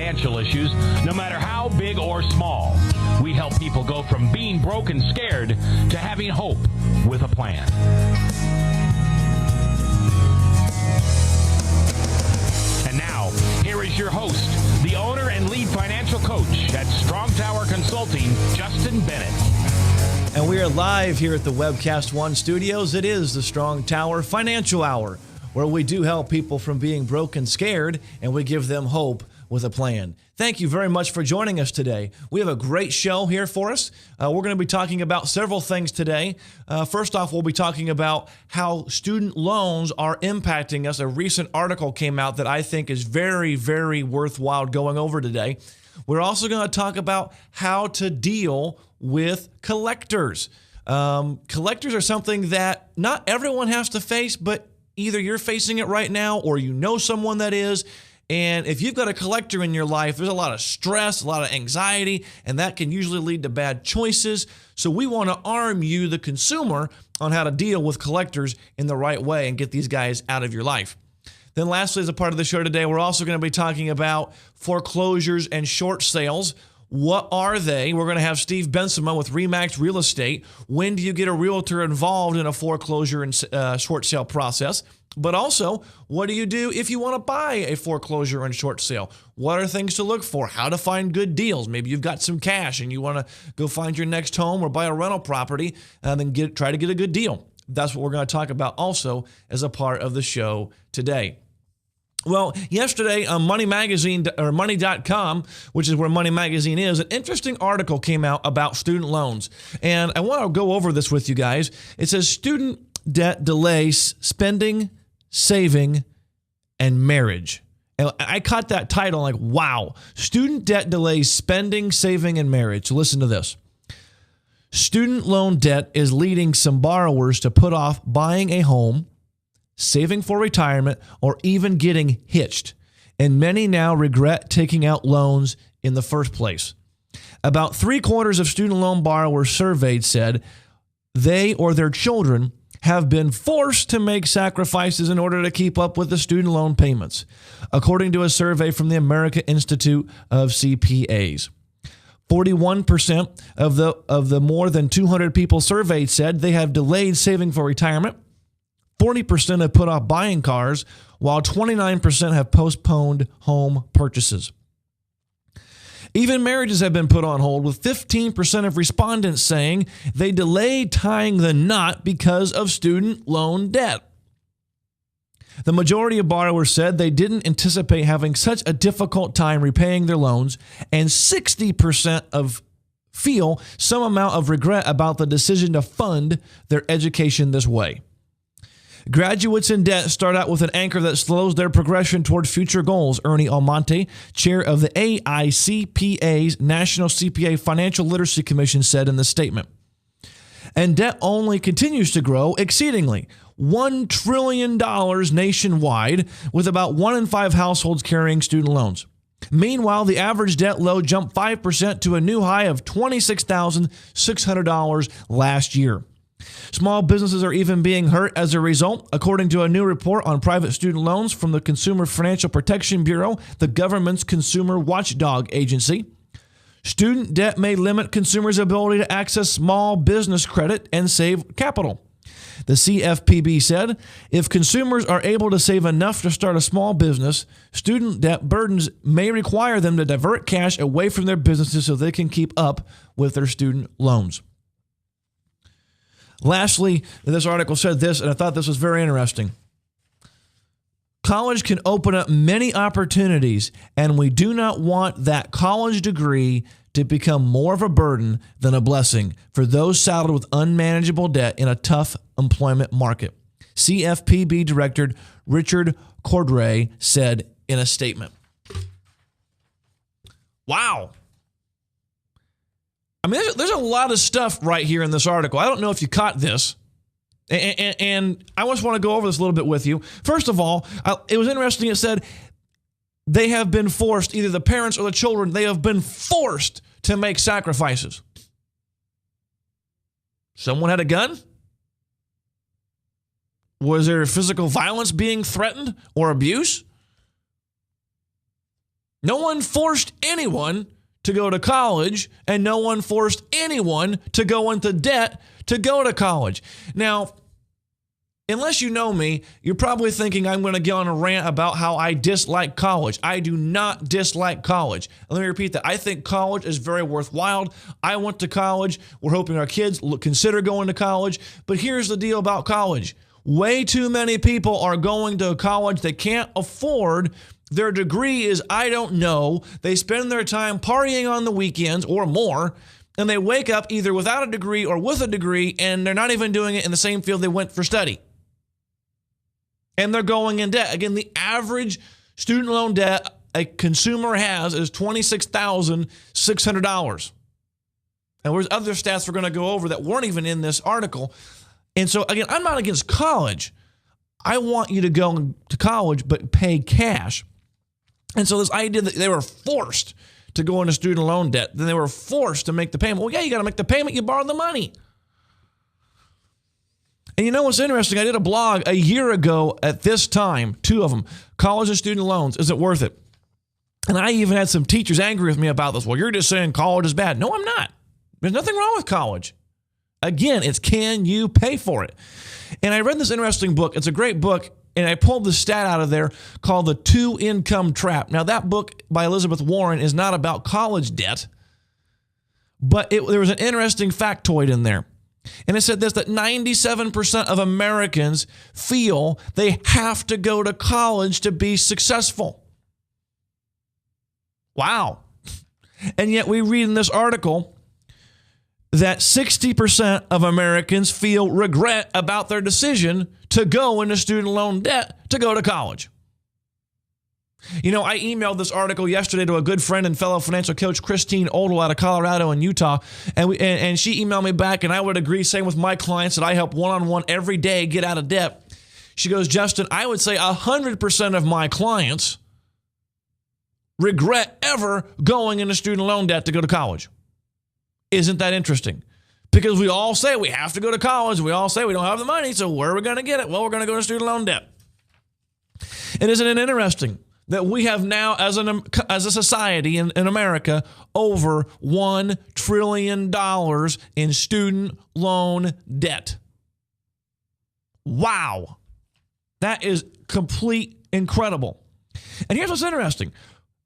financial issues, no matter how big or small. We help people go from being broke and scared to having hope with a plan. And now, here is your host, the owner and lead financial coach at Strong Tower Consulting, Justin Bennett. And we are live here at the Webcast One studios. It is the Strong Tower Financial Hour, where we do help people from being broke and scared, and we give them hope with a plan. Thank you very much for joining us today. We have a great show here for us. We're going to be talking about several things today. First off, we'll be talking about how student loans are impacting us. A recent article came out that I think is very, very worthwhile going over today. We're also going to talk about how to deal with collectors. Collectors are something that not everyone has to face, but either you're facing it right now or you know someone that is. And if you've got a collector in your life, there's a lot of stress, a lot of anxiety, and that can usually lead to bad choices. So we want to arm you, the consumer, on how to deal with collectors in the right way and get these guys out of your life. Then lastly, as a part of the show today, we're also going to be talking about foreclosures and short sales. What are they? We're going to have Steve Bensema with Remax Real Estate. When do you get a realtor involved in a foreclosure and short sale process? But also, what do you do if you want to buy a foreclosure and short sale? What are things to look for? How to find good deals? Maybe you've got some cash and you want to go find your next home or buy a rental property and then try to get a good deal. That's what we're going to talk about also as a part of the show today. Well, yesterday on Money Magazine, or Money.com, which is where Money Magazine is, an interesting article came out about student loans. And I want to go over this with you guys. It says student debt delays spending, saving, and marriage. And I caught that title like, wow. Student debt delays spending, saving, and marriage. So listen to this. Student loan debt is leading some borrowers to put off buying a home, saving for retirement, or even getting hitched. And many now regret taking out loans in the first place. About 3/4 of student loan borrowers surveyed said they or their children have been forced to make sacrifices in order to keep up with the student loan payments, according to a survey from the American Institute of CPAs. 41% of the more than 200 people surveyed said they have delayed saving for retirement. 40% have put off buying cars, while 29% have postponed home purchases. Even marriages have been put on hold, with 15% of respondents saying they delayed tying the knot because of student loan debt. The majority of borrowers said they didn't anticipate having such a difficult time repaying their loans, and 60% feel some amount of regret about the decision to fund their education this way. Graduates in debt start out with an anchor that slows their progression toward future goals, Ernie Almonte, chair of the AICPA's National CPA Financial Literacy Commission, said in the statement. And debt only continues to grow exceedingly. $1 trillion nationwide, with about 1 in 5 households carrying student loans. Meanwhile, the average debt load jumped 5% to a new high of $26,600 last year. Small businesses are even being hurt as a result, according to a new report on private student loans from the Consumer Financial Protection Bureau, the government's consumer watchdog agency. Student debt may limit consumers' ability to access small business credit and save capital. The CFPB said, if consumers are able to save enough to start a small business, student debt burdens may require them to divert cash away from their businesses so they can keep up with their student loans. Lastly, this article said this, and I thought this was very interesting. College can open up many opportunities, and we do not want that college degree to become more of a burden than a blessing for those saddled with unmanageable debt in a tough employment market. CFPB Director Richard Cordray said in a statement. Wow. I mean, there's a lot of stuff right here in this article. I don't know if you caught this. And I just want to go over this a little bit with you. First of all, it was interesting. It said they have been forced, either the parents or the children, they have been forced to make sacrifices. Someone had a gun? Was there physical violence being threatened or abuse? No one forced anyone to go to college, and no one forced anyone to go into debt to go to college. Now, unless you know me, you're probably thinking I'm going to get on a rant about how I dislike college. I do not dislike college. Let me repeat that. I think college is very worthwhile. I went to college. We're hoping our kids consider going to college. But here's the deal about college. Way too many people are going to college they can't afford. Their degree is, I don't know. They spend their time partying on the weekends or more, and they wake up either without a degree or with a degree, and they're not even doing it in the same field they went for study. And they're going in debt. Again, the average student loan debt a consumer has is $26,600. And there's other stats we're going to go over that weren't even in this article. And so, again, I'm not against college. I want you to go to college, but pay cash. And so this idea that they were forced to go into student loan debt, then they were forced to make the payment. Well, yeah, you got to make the payment. You borrowed the money. And you know what's interesting? I did a blog a year ago at this time, 2 of them, college and student loans. Is it worth it? And I even had some teachers angry with me about this. Well, you're just saying college is bad. No, I'm not. There's nothing wrong with college. Again, it's can you pay for it? And I read this interesting book. It's a great book. And I pulled the stat out of there called The 2-Income Trap. Now, that book by Elizabeth Warren is not about college debt, but there was an interesting factoid in there. And it said this, that 97% of Americans feel they have to go to college to be successful. Wow. And yet we read in this article that 60% of Americans feel regret about their decision to go into student loan debt to go to college. You know, I emailed this article yesterday to a good friend and fellow financial coach, Christine Odell, out of Colorado and Utah, and she emailed me back, and I would agree, same with my clients that I help one-on-one every day get out of debt. She goes, Justin, I would say 100% of my clients regret ever going into student loan debt to go to college. Isn't that interesting? Because we all say we have to go to college. We all say we don't have the money, so where are we going to get it? Well, we're going to go to student loan debt. And isn't it interesting that we have now, as a society in America, over $1 trillion in student loan debt? Wow. That is complete incredible. And here's what's interesting.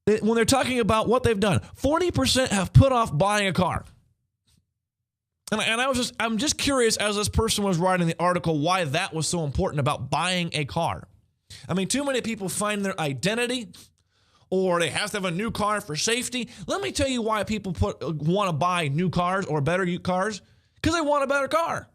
When they're talking about what they've done, 40% have put off buying a car. And I'm just curious, as this person was writing the article, why that was so important about buying a car. I mean, too many people find their identity, or they have to have a new car for safety. Let me tell you why people want to buy new cars or better cars, because they want a better car.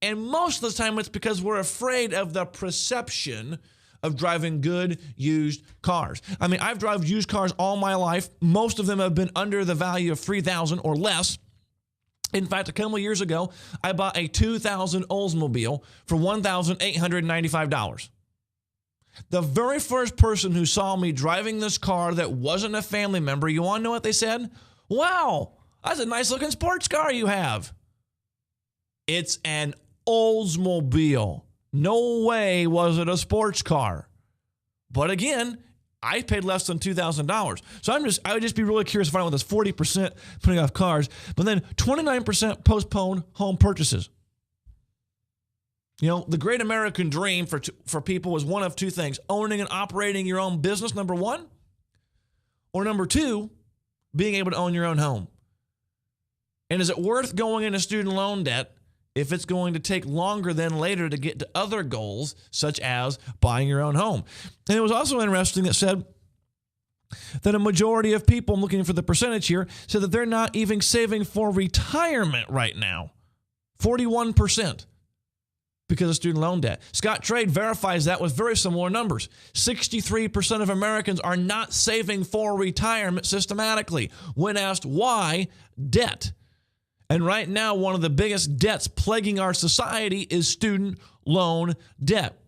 And most of the time, it's because we're afraid of the perception of driving good used cars. I mean, I've driven used cars all my life. Most of them have been under the value of $3,000 or less. In fact, a couple of years ago, I bought a 2000 Oldsmobile for $1,895. The very first person who saw me driving this car that wasn't a family member, you want to know what they said? Wow, that's a nice looking sports car you have. It's an Oldsmobile. No way was it a sports car. But again, I paid less than $2,000. So I would just be really curious to find out what this 40% putting off cars, but then 29% postponed home purchases. You know, the great American dream for people was one of two things: owning and operating your own business, number one, or number two, being able to own your own home. And is it worth going into student loan debt if it's going to take longer than later to get to other goals, such as buying your own home? And it was also interesting that said that a majority of people, I'm looking for the percentage here, said that they're not even saving for retirement right now. 41% because of student loan debt. Scottrade verifies that with very similar numbers. 63% of Americans are not saving for retirement systematically. When asked why, debt. And right now, one of the biggest debts plaguing our society is student loan debt.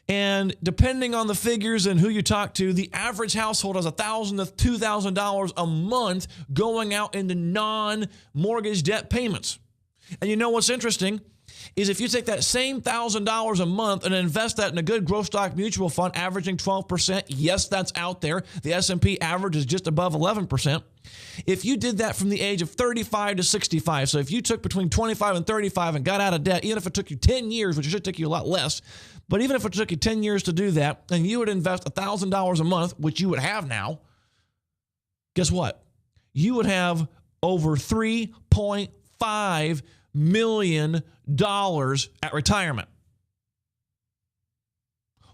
And depending on the figures and who you talk to, the average household has $1,000 to $2,000 a month going out into non-mortgage debt payments. And you know what's interesting is if you take that same $1,000 a month and invest that in a good growth stock mutual fund averaging 12%, yes, that's out there. The S&P average is just above 11%. If you did that from the age of 35 to 65, so if you took between 25 and 35 and got out of debt, even if it took you 10 years, which should take you a lot less, but even if it took you 10 years to do that, and you would invest $1,000 a month, which you would have now, guess what? You would have over $3.5 million at retirement.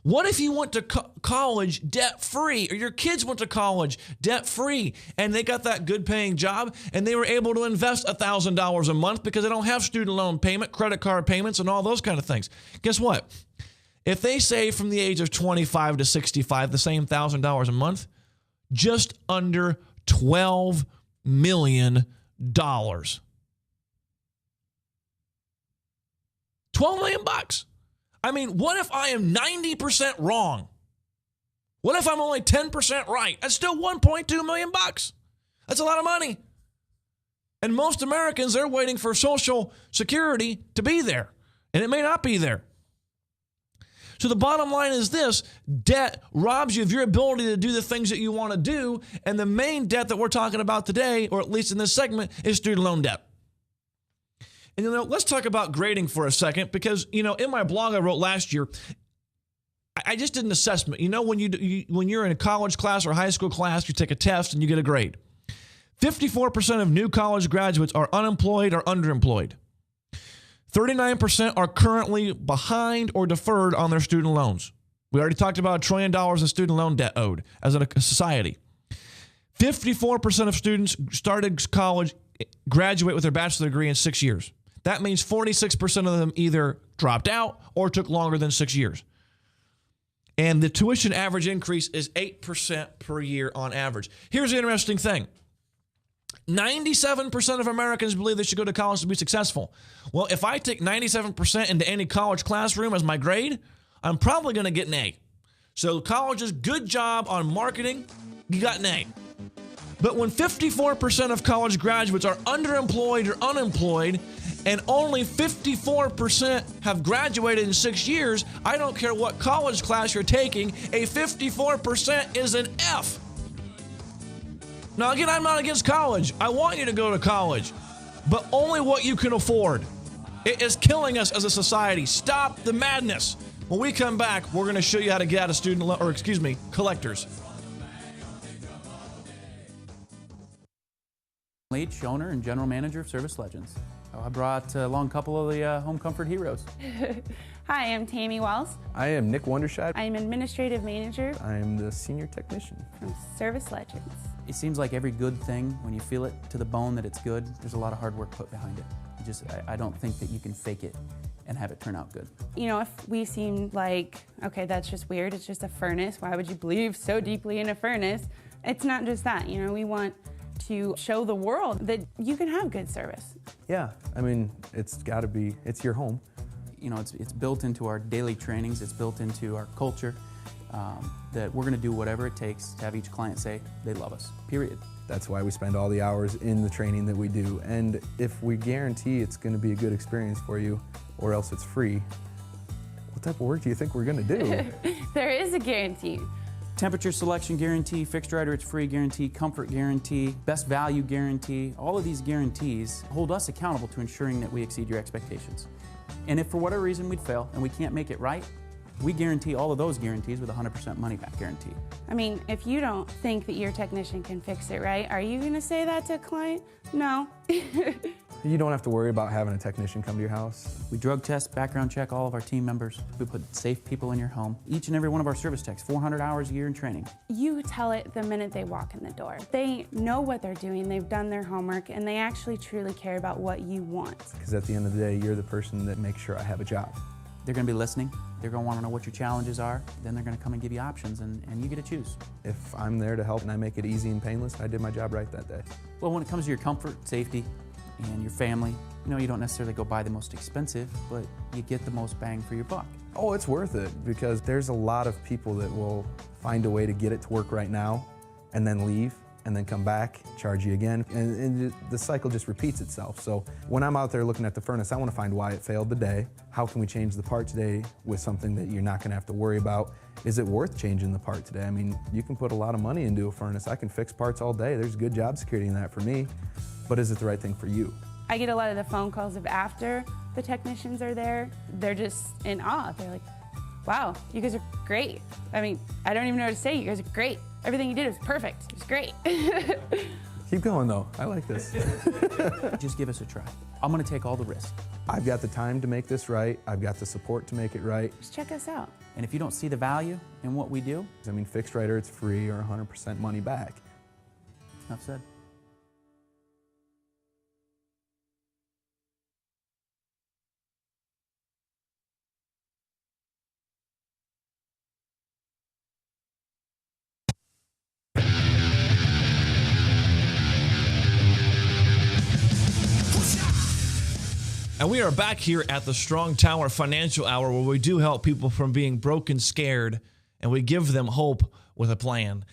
What if you went to college debt-free, or your kids went to college debt-free, and they got that good-paying job, and they were able to invest $1,000 a month because they don't have student loan payment, credit card payments, and all those kind of things? Guess what? If they save from the age of 25 to 65 the same $1,000 a month, just under $12 million. $12 million bucks. I mean, what if I am 90% wrong? What if I'm only 10% right? That's still $1.2 million bucks. That's a lot of money. And most Americans, they're waiting for Social Security to be there, and it may not be there. So the bottom line is this: debt robs you of your ability to do the things that you want to do. And the main debt that we're talking about today, or at least in this segment, is student loan debt. And let's talk about grading for a second, because in my blog I wrote last year, I just did an assessment. When you're in a college class or high school class, you take a test and you get a grade. 54% of new college graduates are unemployed or underemployed. 39% are currently behind or deferred on their student loans. We already talked about $1 trillion in student loan debt owed as a society. 54% of students started college, graduate with their bachelor's degree in 6 years. That means 46% of them either dropped out or took longer than 6 years. And the tuition average increase is 8% per year on average. Here's the interesting thing. 97% of Americans believe they should go to college to be successful. Well, if I take 97% into any college classroom as my grade, I'm probably going to get an A. So colleges, good job on marketing, you got an A. But when 54% of college graduates are underemployed or unemployed, and only 54% have graduated in 6 years, I don't care what college class you're taking, a 54% is an F. Now, again, I'm not against college. I want you to go to college, but only what you can afford. It is killing us as a society. Stop the madness. When we come back, we're going to show you how to get out of collectors. Leach, owner and general manager of Service Legends. I brought along a couple of the home comfort heroes. Hi, I'm Tammy Wells. I am Nick Wonderscheid. I'm administrative manager. I am the senior technician from Service Legends. It seems like every good thing, when you feel it to the bone that it's good, there's a lot of hard work put behind it. I don't think that you can fake it and have it turn out good. If we seem like, okay, that's just weird, it's just a furnace, why would you believe so deeply in a furnace? It's not just that, we want to show the world that you can have good service. Yeah, I mean, it's your home. It's built into our daily trainings, it's built into our culture, that we're going to do whatever it takes to have each client say they love us, period. That's why we spend all the hours in the training that we do. And if we guarantee it's going to be a good experience for you, or else it's free, what type of work do you think we're going to do? There is a guarantee. Temperature selection guarantee, fixed right or it's free guarantee, comfort guarantee, best value guarantee. All of these guarantees hold us accountable to ensuring that we exceed your expectations. And if for whatever reason we'd fail and we can't make it right, we guarantee all of those guarantees with a 100% money-back guarantee. I mean, if you don't think that your technician can fix it right, are you going to say that to a client? No. You don't have to worry about having a technician come to your house. We drug test, background check all of our team members. We put safe people in your home. Each and every one of our service techs, 400 hours a year in training. You tell it the minute they walk in the door. They know what they're doing, they've done their homework, and they actually truly care about what you want. Because at the end of the day, you're the person that makes sure I have a job. They're going to be listening. They're going to want to know what your challenges are. Then they're going to come and give you options, and you get to choose. If I'm there to help and I make it easy and painless, I did my job right that day. Well, when it comes to your comfort, safety, and your family, you don't necessarily go buy the most expensive, but you get the most bang for your buck. Oh, it's worth it, because there's a lot of people that will find a way to get it to work right now and then leave. and then come back, charge you again, and the cycle just repeats itself. So when I'm out there looking at the furnace, I want to find why it failed today. How can we change the part today with something that you're not going to have to worry about? Is it worth changing the part today? I mean, you can put a lot of money into a furnace. I can fix parts all day. There's good job security in that for me, but is it the right thing for you? I get a lot of the phone calls of after the technicians are there. They're just in awe. They're like, wow, you guys are great. I mean, I don't even know what to say. You guys are great. Everything you did was perfect. It was great. Keep going though, I like this. Just give us a try. I'm gonna take all the risk. I've got the time to make this right. I've got the support to make it right. Just check us out. And if you don't see the value in what we do, I mean, Fixed Right or it's free or 100% money back. enough said. And we are back here at the Strong Tower Financial Hour, where we do help people from being broke and scared, and we give them hope with a plan.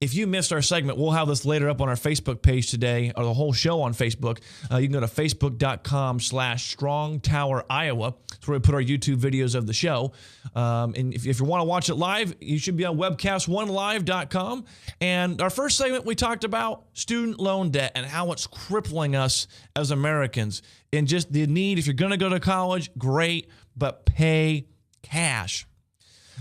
If you missed our segment, we'll have this later up on our Facebook page today, or the whole show on Facebook. You can go to facebook.com/StrongTowerIowa. That's where we put our YouTube videos of the show. And if you want to watch it live, you should be on webcast1live.com. And our first segment, we talked about student loan debt and how it's crippling us as Americans. And just the need, if you're going to go to college, great, but pay cash.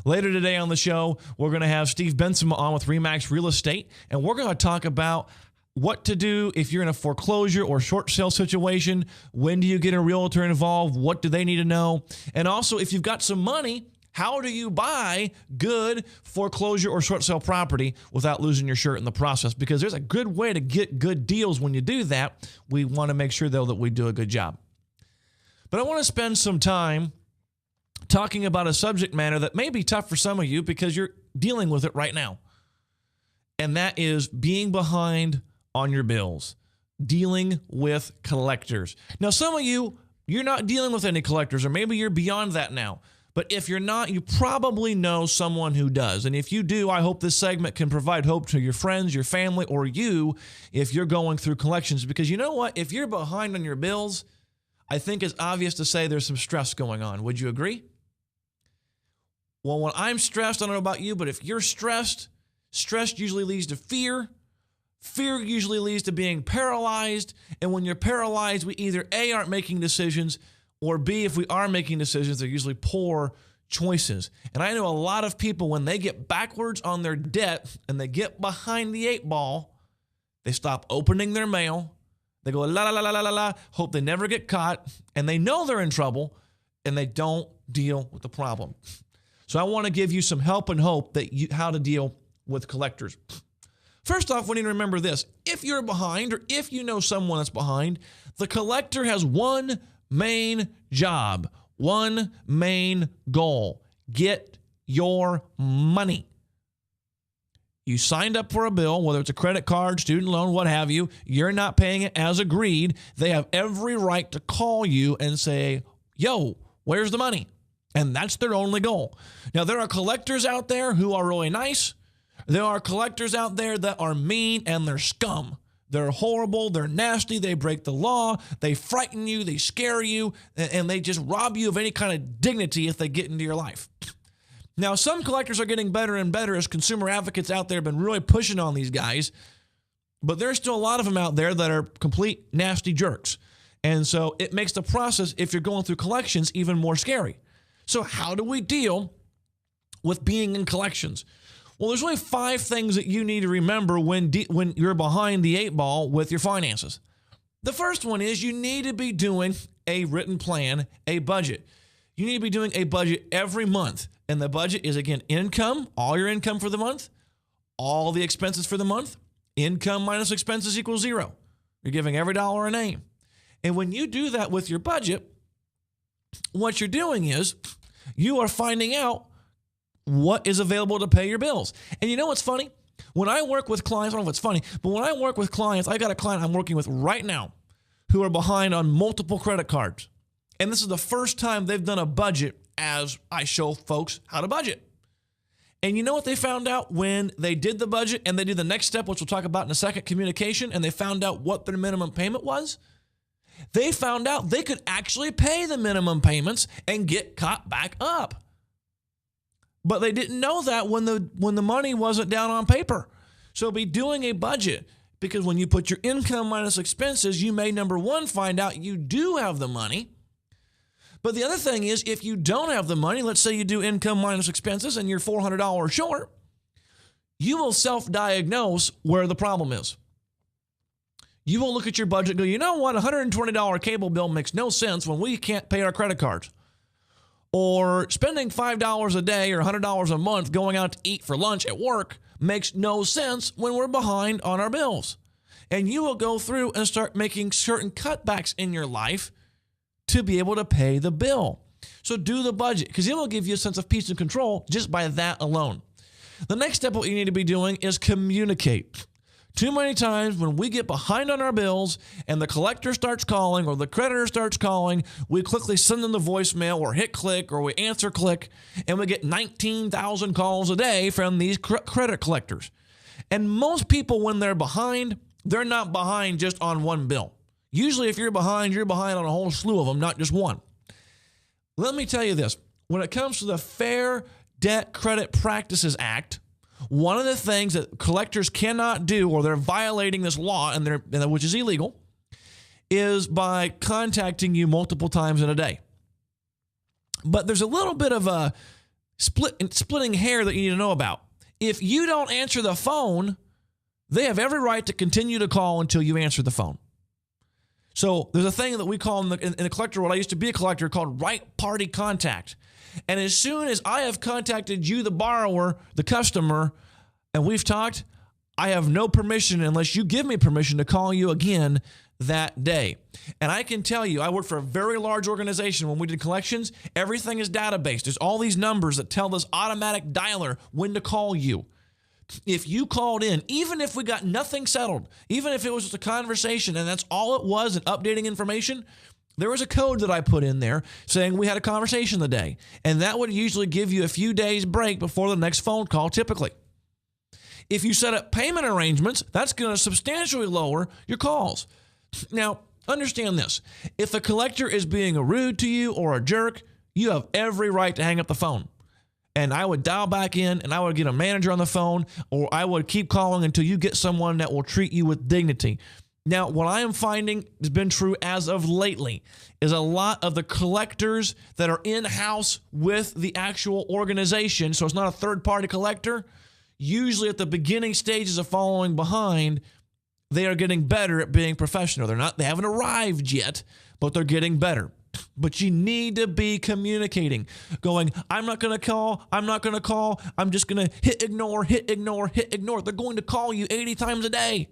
Later today on the show, we're going to have Steve Benson on with RE/MAX Real Estate, and we're going to talk about what to do if you're in a foreclosure or short sale situation. When do you get a realtor involved? What do they need to know? And also, if you've got some money, how do you buy good foreclosure or short sale property without losing your shirt in the process? Because there's a good way to get good deals when you do that. We want to make sure, though, that we do a good job. But I want to spend some time talking about a subject matter that may be tough for some of you because you're dealing with it right now. And that is being behind on your bills, dealing with collectors. Now, some of you, you're not dealing with any collectors, or maybe you're beyond that now. But if you're not, you probably know someone who does. And if you do, I hope this segment can provide hope to your friends, your family, or you if you're going through collections. Because you know what? If you're behind on your bills, I think it's obvious to say there's some stress going on. Would you agree? Well, when I'm stressed, I don't know about you, but if you're stressed, stress usually leads to fear. Fear usually leads to being paralyzed. And when you're paralyzed, we either A, aren't making decisions, or B, if we are making decisions, they're usually poor choices. And I know a lot of people, when they get backwards on their debt and they get behind the 8 ball, they stop opening their mail. They go, la, la, la, la, la, la, hope they never get caught. And they know they're in trouble, and they don't deal with the problem. So I want to give you some help and hope that how to deal with collectors. First off, we need to remember this. If you're behind, or if you know someone that's behind, the collector has one main job, one main goal: get your money. You signed up for a bill, whether it's a credit card, student loan, what have you. You're not paying it as agreed. They have every right to call you and say, yo, where's the money? And that's their only goal. Now, there are collectors out there who are really nice. There are collectors out there that are mean, and they're scum. They're horrible. They're nasty. They break the law. They frighten you. They scare you. And they just rob you of any kind of dignity if they get into your life. Now, some collectors are getting better and better as consumer advocates out there have been really pushing on these guys. But there's still a lot of them out there that are complete nasty jerks. And so it makes the process, if you're going through collections, even more scary. So how do we deal with being in collections? Well, there's only 5 things that you need to remember when you're behind the 8 ball with your finances. The first one is you need to be doing a written plan, a budget. You need to be doing a budget every month. And the budget is, again, income, all your income for the month, all the expenses for the month. Income minus expenses equals 0. You're giving every dollar a name. And when you do that with your budget, what you're doing is you are finding out what is available to pay your bills. And you know what's funny? When I work with clients, I don't know if it's funny, but when I work with clients, I got a client I'm working with right now who are behind on multiple credit cards. And this is the first time they've done a budget as I show folks how to budget. And you know what they found out when they did the budget and they did the next step, which we'll talk about in a second, communication, and they found out what their minimum payment was? They found out they could actually pay the minimum payments and get caught back up. But they didn't know that when the money wasn't down on paper. So be doing a budget, because when you put your income minus expenses, you may, number one, find out you do have the money. But the other thing is, if you don't have the money, let's say you do income minus expenses and you're $400 short, you will self-diagnose where the problem is. You will look at your budget and go, you know what, $120 cable bill makes no sense when we can't pay our credit cards. Or spending $5 a day or $100 a month going out to eat for lunch at work makes no sense when we're behind on our bills. And you will go through and start making certain cutbacks in your life to be able to pay the bill. So do the budget, because it will give you a sense of peace and control just by that alone. The next step, what you need to be doing is communicate. Too many times when we get behind on our bills and the collector starts calling or the creditor starts calling, we quickly send them the voicemail or hit click or we answer click, and we get 19,000 calls a day from these credit collectors. And most people, when they're behind, they're not behind just on one bill. Usually if you're behind on a whole slew of them, not just one. Let me tell you this. When it comes to the Fair Debt Credit Practices Act, one of the things that collectors cannot do, or they're violating this law, which is illegal, is by contacting you multiple times in a day. But there's a little bit of a splitting hair that you need to know about. If you don't answer the phone, they have every right to continue to call until you answer the phone. So there's a thing that we call in the collector world, I used to be a collector, called right party contact. And as soon as I have contacted you, the borrower, the customer, and we've talked, I have no permission unless you give me permission to call you again that day. And I can tell you, I work for a very large organization. When we did collections, everything is database. There's all these numbers that tell this automatic dialer when to call you. If you called in, even if we got nothing settled, even if it was just a conversation and that's all it was and updating information, there was a code that I put in there saying we had a conversation today. And that would usually give you a few days break before the next phone call typically. If you set up payment arrangements, that's going to substantially lower your calls. Now, understand this. If a collector is being rude to you or a jerk, you have every right to hang up the phone. And I would dial back in and I would get a manager on the phone, or I would keep calling until you get someone that will treat you with dignity. Now, what I am finding has been true as of lately is a lot of the collectors that are in-house with the actual organization, so it's not a third-party collector, usually at the beginning stages of following behind, they are getting better at being professional. They haven't arrived yet, but they're getting better. But you need to be communicating, going, I'm not going to call, I'm just going to hit ignore. They're going to call you 80 times a day.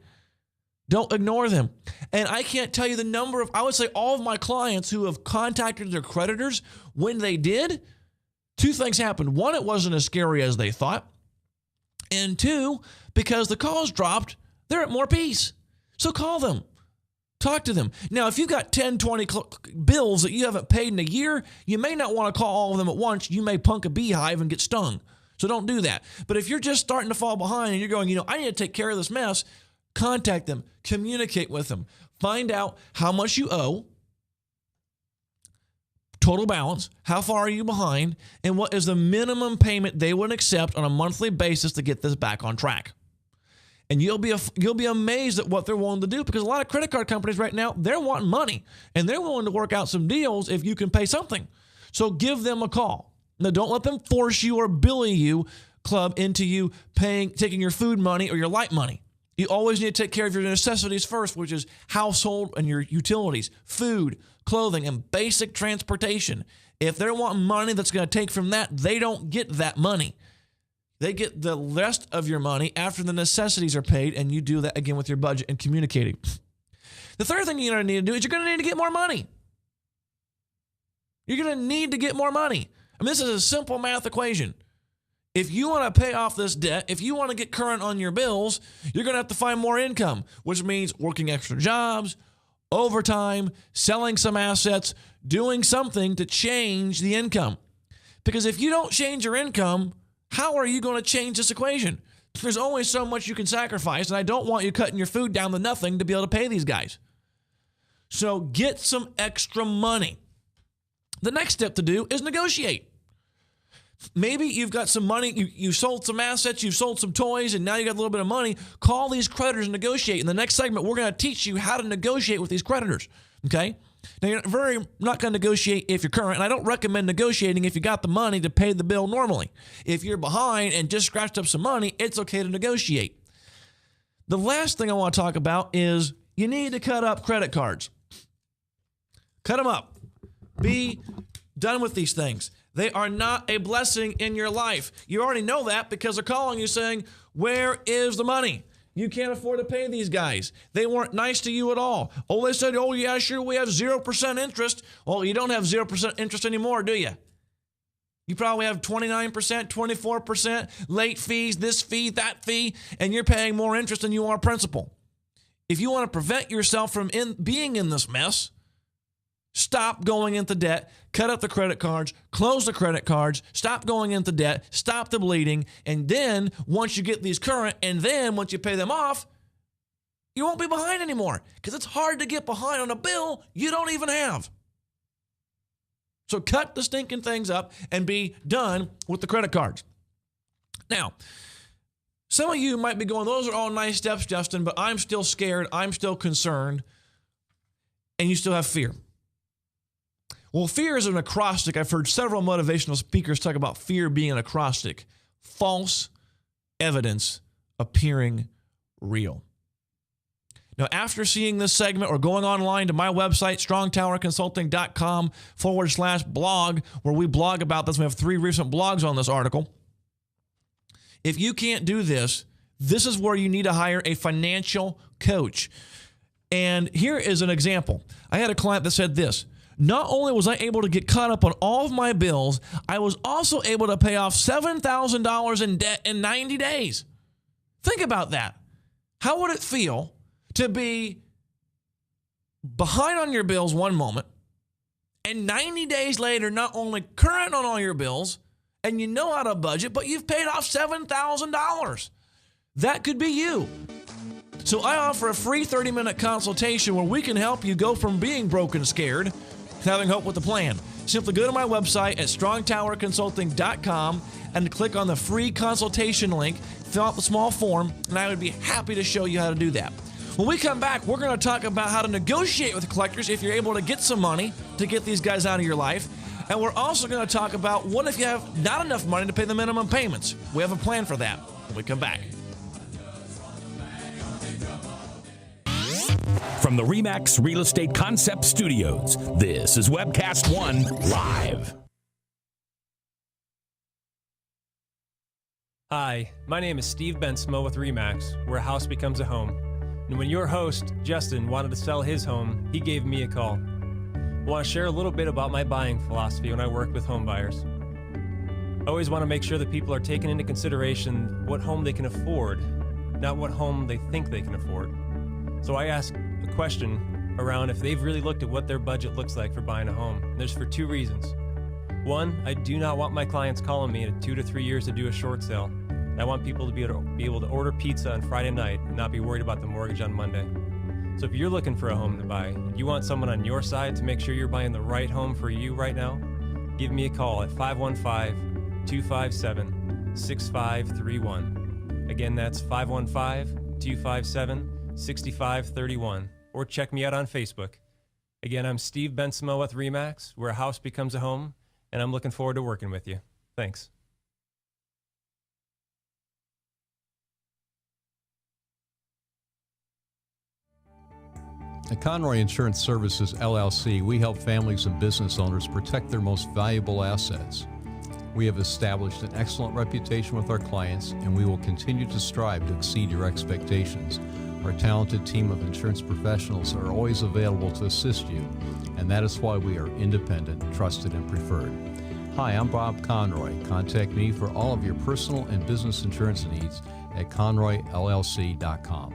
Don't ignore them. And I can't tell you the number of, I would say all of my clients who have contacted their creditors, when they did, two things happened. One, it wasn't as scary as they thought. And two, because the calls dropped, they're at more peace. So call them. Talk to them. Now, if you've got 10, 20 bills that you haven't paid in a year, you may not want to call all of them at once. You may punk a beehive and get stung. So don't do that. But if you're just starting to fall behind and you're going, I need to take care of this mess, contact them, communicate with them, find out how much you owe, total balance, how far are you behind, and what is the minimum payment they would accept on a monthly basis to get this back on track. And you'll be amazed at what they're willing to do, because a lot of credit card companies right now, they're wanting money and they're willing to work out some deals if you can pay something. So give them a call. Now, don't let them force you or bully you, club, into you taking your food money or your light money. You always need to take care of your necessities first, which is household and your utilities, food, clothing, and basic transportation. If they're wanting money that's going to take from that, they don't get that money. They get the rest of your money after the necessities are paid, and you do that again with your budget and communicating. The third thing you're going to need to do is you're going to need to get more money. You're going to need to get more money. I mean, this is a simple math equation. If you want to pay off this debt, if you want to get current on your bills, you're going to have to find more income, which means working extra jobs, overtime, selling some assets, doing something to change the income. Because if you don't change your income, How are you going to change this equation? There's only so much you can sacrifice, and I don't want you cutting your food down to nothing to be able to pay these guys. So get some extra money. The next step to do is negotiate. Maybe you've got some money, you sold some assets, you've sold some toys, and now you got a little bit of money. Call these creditors and negotiate. In the next segment, we're going to teach you how to negotiate with these creditors, okay? Now, you're not going to negotiate if you're current, and I don't recommend negotiating if you got the money to pay the bill normally. If you're behind and just scratched up some money, it's okay to negotiate. The last thing I want to talk about is you need to cut up credit cards. Cut them up. Be done with these things. They are not a blessing in your life. You already know that because they're calling you saying, where is the money? You can't afford to pay these guys. They weren't nice to you at all. Oh, they said, oh, yeah, sure, we have 0% interest. Well, you don't have 0% interest anymore, do you? You probably have 29%, 24%, late fees, this fee, that fee, and you're paying more interest than you are principal. If you want to prevent yourself from being in this mess, stop going into debt, cut up the credit cards, close the credit cards, stop going into debt, stop the bleeding, and then once you get these current, and then once you pay them off, you won't be behind anymore because it's hard to get behind on a bill you don't even have. So cut the stinking things up and be done with the credit cards. Now, some of you might be going, those are all nice steps, Justin, but I'm still scared, I'm still concerned, and you still have fear. Well, fear is an acrostic. I've heard several motivational speakers talk about fear being an acrostic. False evidence appearing real. Now, after seeing this segment or going online to my website, strongtowerconsulting.com/blog, where we blog about this, we have 3 recent blogs on this article. If you can't do this, this is where you need to hire a financial coach. And here is an example. I had a client that said this. Not only was I able to get caught up on all of my bills, I was also able to pay off $7,000 in debt in 90 days. Think about that. How would it feel to be behind on your bills one moment, and 90 days later, not only current on all your bills, and you know how to budget, but you've paid off $7,000? That could be you. So I offer a free 30-minute consultation where we can help you go from being broke and scared to having hope with a plan. Simply go to my website at strongtowerconsulting.com and click on the free consultation link, fill out the small form, and I would be happy to show you how to do that. When we come back, we're going to talk about how to negotiate with collectors if you're able to get some money to get these guys out of your life. And we're also going to talk about what if you have not enough money to pay the minimum payments. We have a plan for that when we come back. From the RE/MAX Real Estate Concept Studios, this is Webcast One Live. Hi, my name is Steve Bensmo with RE/MAX, where a house becomes a home. And when your host, Justin, wanted to sell his home, he gave me a call. I want to share a little bit about my buying philosophy when I work with home buyers. I always want to make sure that people are taking into consideration what home they can afford, not what home they think they can afford. So I ask a question around if they've really looked at what their budget looks like for buying a home. And there's for 2 reasons. One, I do not want my clients calling me in 2 to 3 years to do a short sale. I want people to be able to order pizza on Friday night and not be worried about the mortgage on Monday. So if you're looking for a home to buy, and you want someone on your side to make sure you're buying the right home for you right now, give me a call at 515-257-6531. Again, that's 515-257-6531. Or check me out on Facebook. Again, I'm Steve Bensmo with RE/MAX, where a house becomes a home, and I'm looking forward to working with you. Thanks. At Conroy Insurance Services, LLC, we help families and business owners protect their most valuable assets. We have established an excellent reputation with our clients, and we will continue to strive to exceed your expectations. Our talented team of insurance professionals are always available to assist you, and that is why we are independent, trusted, and preferred. Hi, I'm Bob Conroy. Contact me for all of your personal and business insurance needs at conroyllc.com.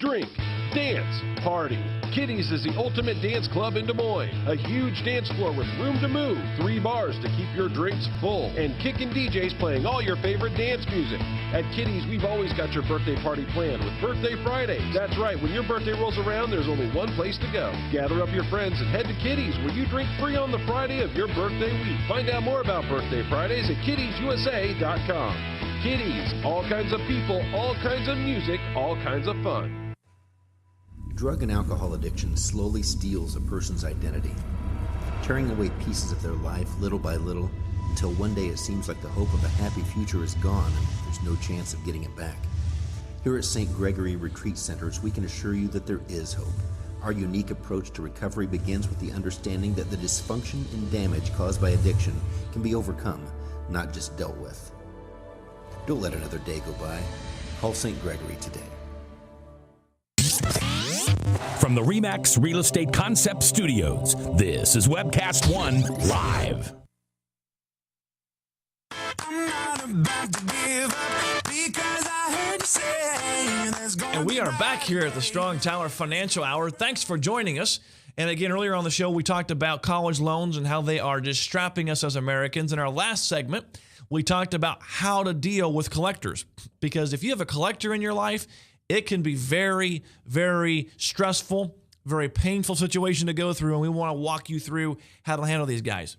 Drink, dance, party. Kitty's is the ultimate dance club in Des Moines. A huge dance floor with room to move, 3 bars to keep your drinks full, and kickin' DJs playing all your favorite dance music. At Kitty's, we've always got your birthday party planned with Birthday Fridays. That's right, when your birthday rolls around, there's only one place to go. Gather up your friends and head to Kitty's, where you drink free on the Friday of your birthday week. Find out more about Birthday Fridays at kittiesusa.com. Kitty's, all kinds of people, all kinds of music, all kinds of fun. Drug and alcohol addiction slowly steals a person's identity, tearing away pieces of their life little by little until one day it seems like the hope of a happy future is gone and there's no chance of getting it back. Here at St. Gregory Retreat Centers, we can assure you that there is hope. Our unique approach to recovery begins with the understanding that the dysfunction and damage caused by addiction can be overcome, not just dealt with. Don't let another day go by. Call St. Gregory today. From the RE/MAX Real Estate Concept Studios, this is Webcast One Live. I'm not about to give up because I heard you say there's going And we are back here at the Strong Tower Financial Hour. Thanks for joining us. And again, earlier on the show, we talked about college loans and how they are just strapping us as Americans. In our last segment, we talked about how to deal with collectors. Because if you have a collector in your life, it can be very, very stressful, very painful situation to go through, and we want to walk you through how to handle these guys.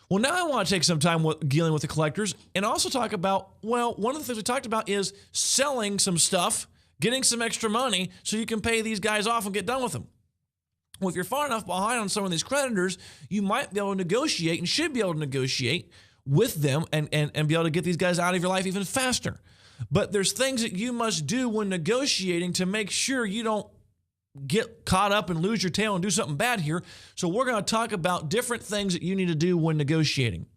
Well, now I want to take some time dealing with the collectors and also talk about, well, one of the things we talked about is selling some stuff, getting some extra money so you can pay these guys off and get done with them. Well, if you're far enough behind on some of these creditors, you might be able to negotiate and should be able to negotiate with them and be able to get these guys out of your life even faster. But there's things that you must do when negotiating to make sure you don't get caught up and lose your tail and do something bad here. So we're going to talk about different things that you need to do when negotiating.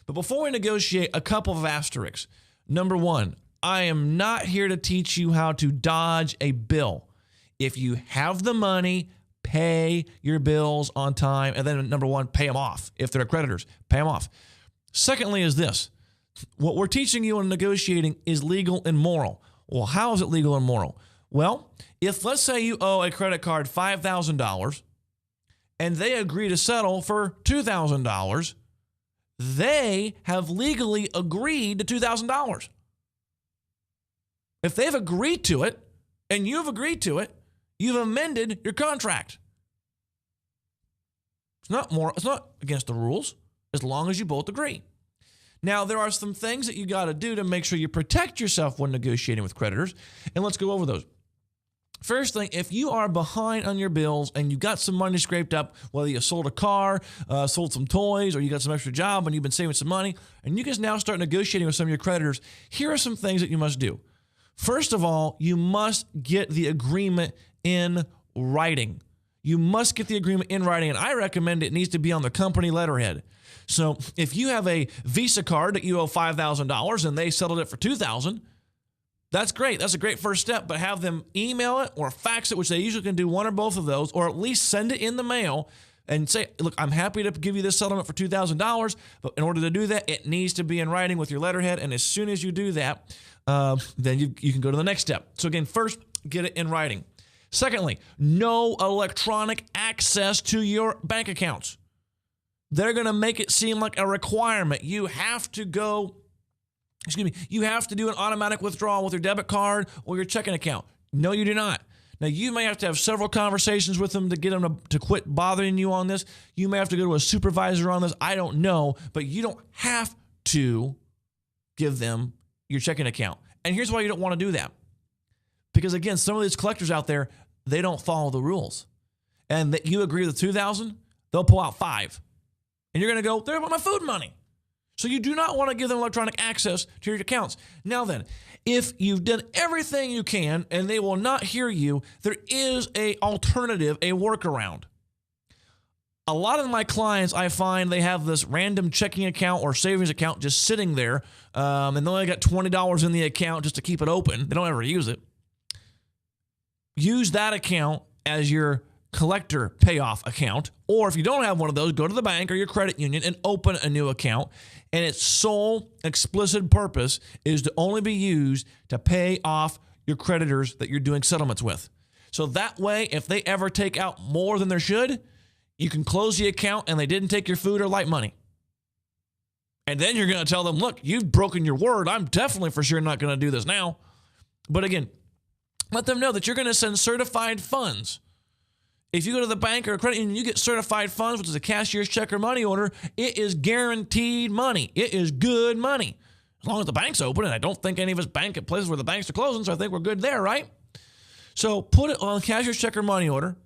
But before we negotiate, a couple of asterisks. Number one, I am not here to teach you how to dodge a bill. If you have the money, pay your bills on time. And then number one, pay them off. If they're creditors, pay them off. Secondly is this. What we're teaching you in negotiating is legal and moral. Well, how is it legal and moral? Well, if let's say you owe a credit card $5,000 and they agree to settle for $2,000, they have legally agreed to $2,000. If they've agreed to it and you've agreed to it, you've amended your contract. It's not moral. It's not against the rules as long as you both agree. Now, there are some things that you got to do to make sure you protect yourself when negotiating with creditors, and let's go over those. First thing, if you are behind on your bills and you got some money scraped up, whether you sold a car, sold some toys, or you got some extra job and you've been saving some money, and you can now start negotiating with some of your creditors, here are some things that you must do. First of all, you must get the agreement in writing. You must get the agreement in writing, and I recommend it needs to be on the company letterhead. So if you have a Visa card that you owe $5,000 and they settled it for $2,000, that's great. That's a great first step, but have them email it or fax it, which they usually can do one or both of those, or at least send it in the mail and say, look, I'm happy to give you this settlement for $2,000, but in order to do that, it needs to be in writing with your letterhead, and as soon as you do that, then you can go to the next step. So again, first, get it in writing. Secondly, no electronic access to your bank accounts. They're going to make it seem like a requirement. You have to you have to do an automatic withdrawal with your debit card or your checking account. No, you do not. Now, you may have to have several conversations with them to get them to quit bothering you on this. You may have to go to a supervisor on this. I don't know, but you don't have to give them your checking account. And here's why you don't want to do that. Because, again, some of these collectors out there, they don't follow the rules. And that you agree with $2,000, they'll pull out $5,000. And you're going to go, they're about my food money. So you do not want to give them electronic access to your accounts. Now then, if you've done everything you can and they will not hear you, there is an alternative, a workaround. A lot of my clients, I find they have this random checking account or savings account just sitting there, and they only got $20 in the account just to keep it open. They don't ever use it. Use that account as your collector payoff account, or if you don't have one of those, go to the bank or your credit union and open a new account, and its sole explicit purpose is to only be used to pay off your creditors that you're doing settlements with. So that way, if they ever take out more than they should, you can close the account and they didn't take your food or light money. And then you're going to tell them, look, you've broken your word. I'm definitely for sure not going to do this now. But again, let them know that you're going to send certified funds. If you go to the bank or a credit union, you get certified funds, which is a cashier's check or money order. It is guaranteed money. It is good money. As long as the bank's open, and I don't think any of us bank at places where the banks are closing, so I think we're good there, right? So put it on cashier's check or money order,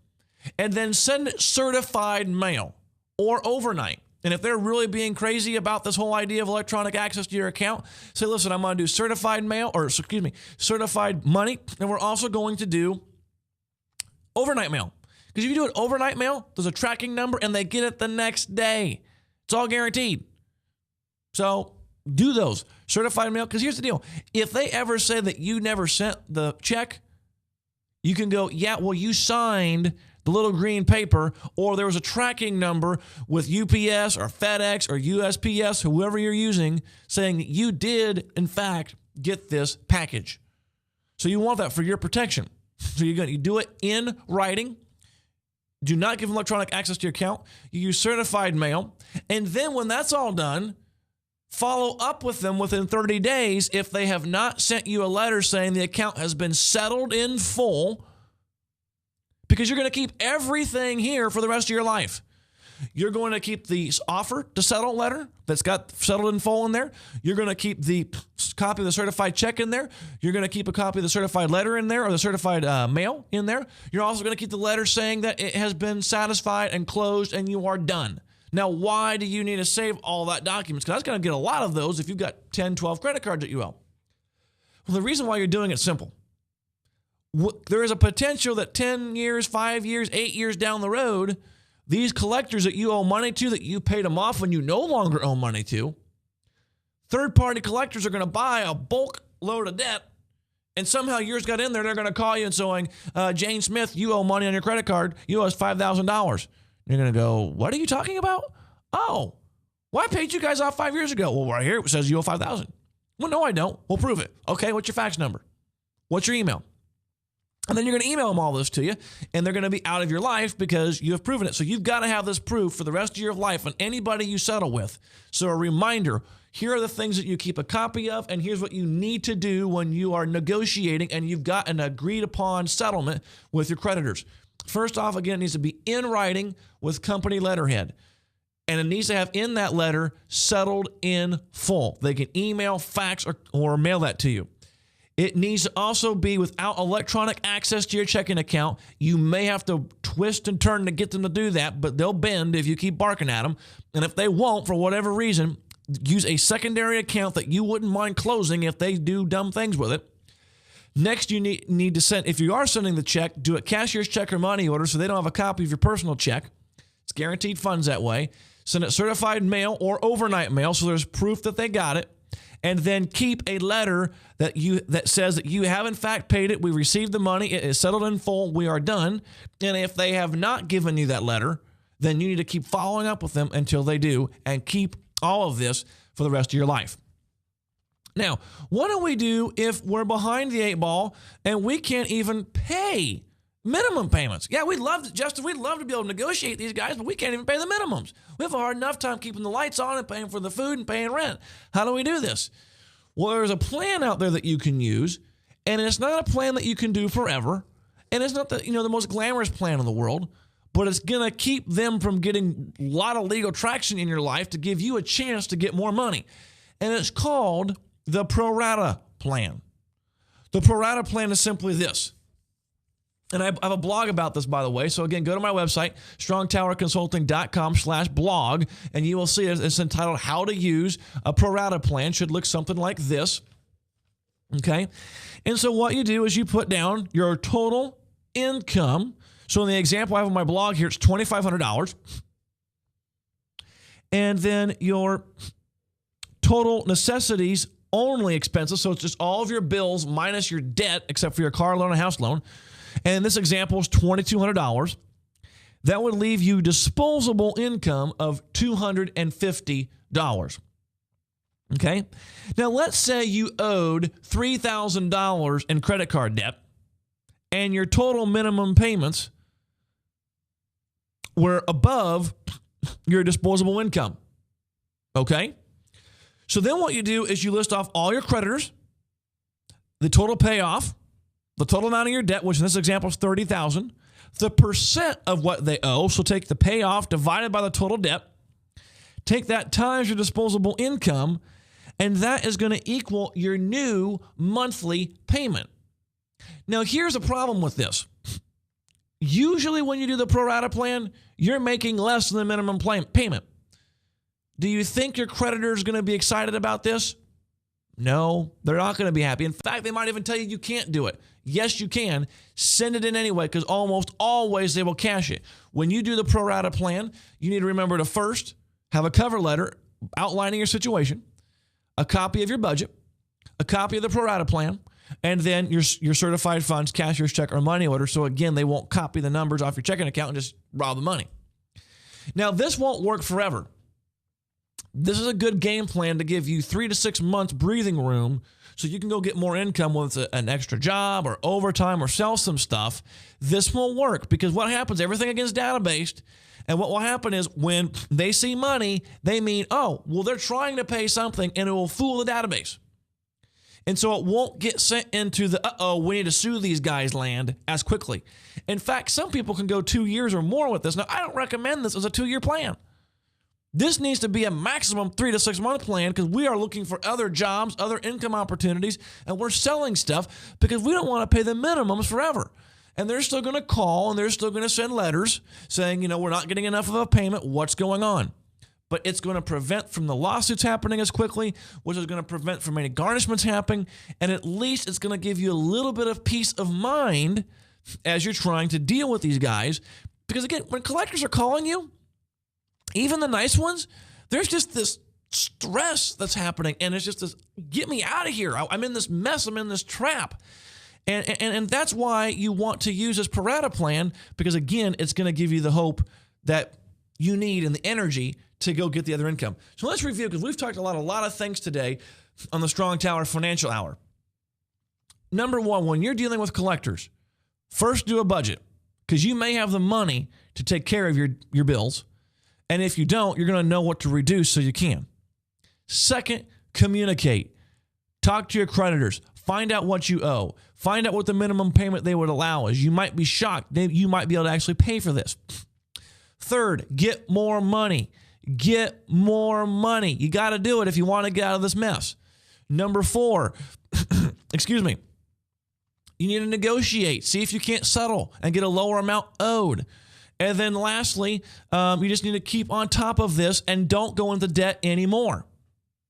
and then send it certified mail or overnight. And if they're really being crazy about this whole idea of electronic access to your account, say, listen, I'm going to do certified mail, or excuse me, certified money, and we're also going to do overnight mail. Because if you do an overnight mail, there's a tracking number, and they get it the next day. It's all guaranteed. So do those. Certified mail, because here's the deal. If they ever say that you never sent the check, you can go, yeah, well, you signed the little green paper, or there was a tracking number with UPS or FedEx or USPS, whoever you're using, saying that you did, in fact, get this package. So you want that for your protection. So you do it in writing. Do not give them electronic access to your account. You use certified mail. And then when that's all done, follow up with them within 30 days if they have not sent you a letter saying the account has been settled in full, because you're going to keep everything here for the rest of your life. You're going to keep the offer to settle letter that's got settled in full in there. You're going to keep the copy of the certified check in there. You're going to keep a copy of the certified letter in there, or the certified mail in there. You're also going to keep the letter saying that it has been satisfied and closed and you are done. Now, why do you need to save all that documents? Because that's going to get a lot of those if you've got 10, 12 credit cards that you owe. Well, the reason why you're doing it simple. There is a potential that 10 years, 5 years, 8 years down the road, these collectors that you owe money to, that you paid them off when you no longer owe money to, third-party collectors are going to buy a bulk load of debt, and somehow yours got in there, they're going to call you and saying, Jane Smith, you owe money on your credit card. You owe us $5,000. You're going to go, what are you talking about? Oh, well, I paid you guys off 5 years ago. Well, right here it says you owe $5,000. Well, no, I don't. We'll prove it. Okay, what's your fax number? What's your email? And then you're going to email them all this to you, and they're going to be out of your life because you have proven it. So you've got to have this proof for the rest of your life on anybody you settle with. So a reminder, here are the things that you keep a copy of, and here's what you need to do when you are negotiating and you've got an agreed upon settlement with your creditors. First off, again, it needs to be in writing with company letterhead. And it needs to have in that letter settled in full. They can email, fax, or mail that to you. It needs to also be without electronic access to your checking account. You may have to twist and turn to get them to do that, but they'll bend if you keep barking at them. And if they won't, for whatever reason, use a secondary account that you wouldn't mind closing if they do dumb things with it. Next, you need to send, if you are sending the check, do it cashier's check or money order so they don't have a copy of your personal check. It's guaranteed funds that way. Send it certified mail or overnight mail so there's proof that they got it. And then keep a letter that says that you have in fact paid it. We received the money. It is settled in full. We are done. And if they have not given you that letter, then you need to keep following up with them until they do, and keep all of this for the rest of your life. Now, what do we do if we're behind the 8 ball and we can't even pay minimum payments? Yeah, we'd love to be able to negotiate these guys, but we can't even pay the minimums. We have a hard enough time keeping the lights on and paying for the food and paying rent. How do we do this? Well, there's a plan out there that you can use, and it's not a plan that you can do forever, and it's not the most glamorous plan in the world, but it's going to keep them from getting a lot of legal traction in your life to give you a chance to get more money. And it's called the Pro Rata plan. The Pro Rata plan is simply this. And I have a blog about this, by the way. So again, go to my website, strongtowerconsulting.com/blog, and you will see it's entitled How to Use a Pro Rata Plan. Should look something like this. Okay. And so what you do is you put down your total income. So in the example I have on my blog here, it's $2,500. And then your total necessities only expenses. So it's just all of your bills minus your debt, except for your car loan and house loan. And in this example is $2,200. That would leave you disposable income of $250. Okay? Now, let's say you owed $3,000 in credit card debt, and your total minimum payments were above your disposable income. Okay? So then what you do is you list off all your creditors, the total payoff, the total amount of your debt, which in this example is $30,000, the percent of what they owe. So take the payoff divided by the total debt, take that times your disposable income, and that is going to equal your new monthly payment. Now, here's a problem with this. Usually when you do the pro rata plan, you're making less than the minimum payment. Do you think your creditor is going to be excited about this? No, they're not going to be happy. In fact, they might even tell you you can't do it. Yes, you can. Send it in anyway, because almost always they will cash it. When you do the pro rata plan, you need to remember to first have a cover letter outlining your situation, a copy of your budget, a copy of the pro rata plan, and then your certified funds, cashier's check, or money order. So again, they won't copy the numbers off your checking account and just rob the money. Now, this won't work forever. This is a good game plan to give you 3 to 6 months breathing room so you can go get more income with an extra job or overtime or sell some stuff. This won't work because what happens, everything against database, and what will happen is when they see money, they mean, oh, well, they're trying to pay something, and it will fool the database. And so it won't get sent into the, we need to sue these guys land as quickly. In fact, some people can go 2 years or more with this. Now, I don't recommend this as a 2-year plan. This needs to be a maximum 3 to 6 month plan because we are looking for other jobs, other income opportunities, and we're selling stuff because we don't want to pay the minimums forever. And they're still going to call and they're still going to send letters saying, we're not getting enough of a payment. What's going on? But it's going to prevent from the lawsuits happening as quickly, which is going to prevent from any garnishments happening. And at least it's going to give you a little bit of peace of mind as you're trying to deal with these guys. Because again, when collectors are calling you, even the nice ones, there's just this stress that's happening. And it's just this, get me out of here. I'm in this mess. I'm in this trap. And that's why you want to use this pro rata plan, because again, it's going to give you the hope that you need and the energy to go get the other income. So let's review, because we've talked a lot of things today on the Strong Tower Financial Hour. Number one, when you're dealing with collectors, first do a budget, because you may have the money to take care of your bills. And if you don't, you're going to know what to reduce so you can. Second, communicate. Talk to your creditors. Find out what you owe. Find out what the minimum payment they would allow is. You might be shocked. You might be able to actually pay for this. Third, get more money. Get more money. You got to do it if you want to get out of this mess. Number 4, excuse me, you need to negotiate. See if you can't settle and get a lower amount owed. And then lastly, you just need to keep on top of this and don't go into debt anymore.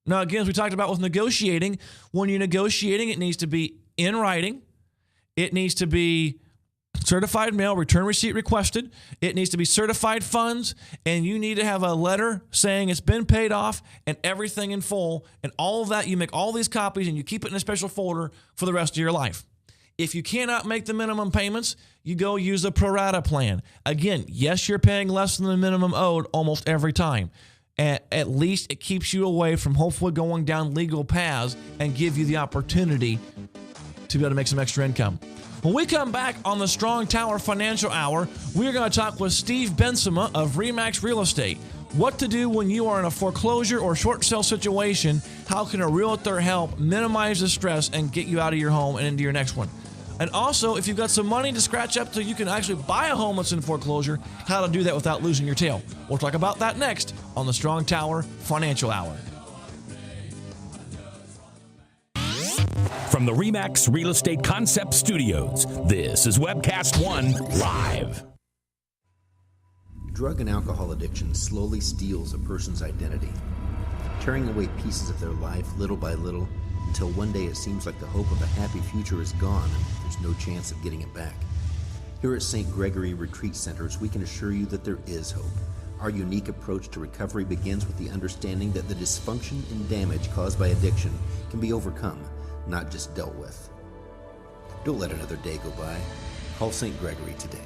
Now, again, as we talked about with negotiating, when you're negotiating, it needs to be in writing. It needs to be certified mail, return receipt requested. It needs to be certified funds, and you need to have a letter saying it's been paid off and everything in full. And all of that, you make all these copies and you keep it in a special folder for the rest of your life. If you cannot make the minimum payments, you go use a pro rata plan. Again, yes, you're paying less than the minimum owed almost every time. At least it keeps you away from hopefully going down legal paths and give you the opportunity to be able to make some extra income. When we come back on the Strong Tower Financial Hour, we're going to talk with Steve Bensema of RE/MAX Real Estate. What to do when you are in a foreclosure or short sale situation. How can a realtor help minimize the stress and get you out of your home and into your next one? And also, if you've got some money to scratch up so you can actually buy a home that's in foreclosure, how to do that without losing your tail. We'll talk about that next on the Strong Tower Financial Hour. From the RE/MAX Real Estate Concept Studios, this is Webcast One Live. Drug and alcohol addiction slowly steals a person's identity, tearing away pieces of their life little by little, until one day it seems like the hope of a happy future is gone and there's no chance of getting it back. Here at St. Gregory Retreat Centers, we can assure you that there is hope. Our unique approach to recovery begins with the understanding that the dysfunction and damage caused by addiction can be overcome, not just dealt with. Don't let another day go by. Call St. Gregory today.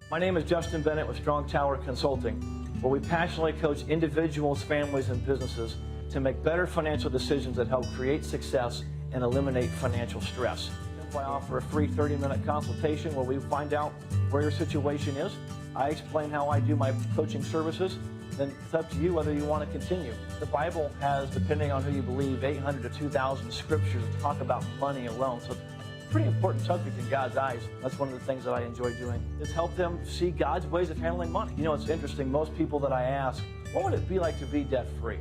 My name is Justin Bennett with Strong Tower Consulting, where we passionately coach individuals, families, and businesses to make better financial decisions that help create success and eliminate financial stress. I offer a free 30-minute consultation where we find out where your situation is. I explain how I do my coaching services. Then it's up to you whether you want to continue. The Bible has, depending on who you believe, 800 to 2,000 scriptures that talk about money alone. So it's a pretty important subject in God's eyes. That's one of the things that I enjoy doing, is help them see God's ways of handling money. You know, it's interesting. Most people that I ask, what would it be like to be debt-free?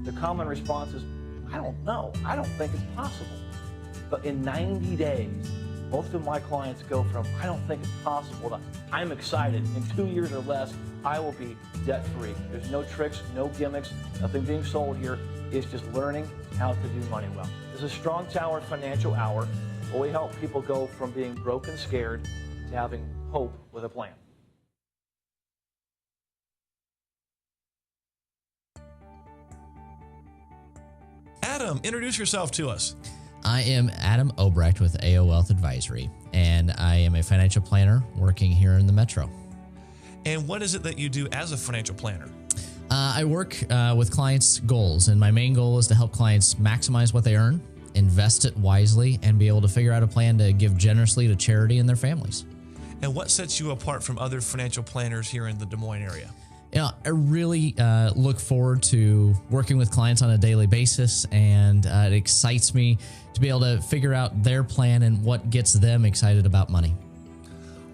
The common response is, I don't know. I don't think it's possible. But in 90 days, most of my clients go from, I don't think it's possible, to, I'm excited. In 2 years or less, I will be debt-free. There's no tricks, no gimmicks, nothing being sold here. It's just learning how to do money well. This is Strong Tower Financial Hour, where we help people go from being broke and scared to having hope with a plan. Adam, introduce yourself to us. I am Adam Obrecht with AO Wealth Advisory, and I am a financial planner working here in the Metro. And what is it that you do as a financial planner? I work with clients' goals, and my main goal is to help clients maximize what they earn, invest it wisely, and be able to figure out a plan to give generously to charity and their families. And what sets you apart from other financial planners here in the Des Moines area? Yeah, I really look forward to working with clients on a daily basis, and it excites me to be able to figure out their plan and what gets them excited about money.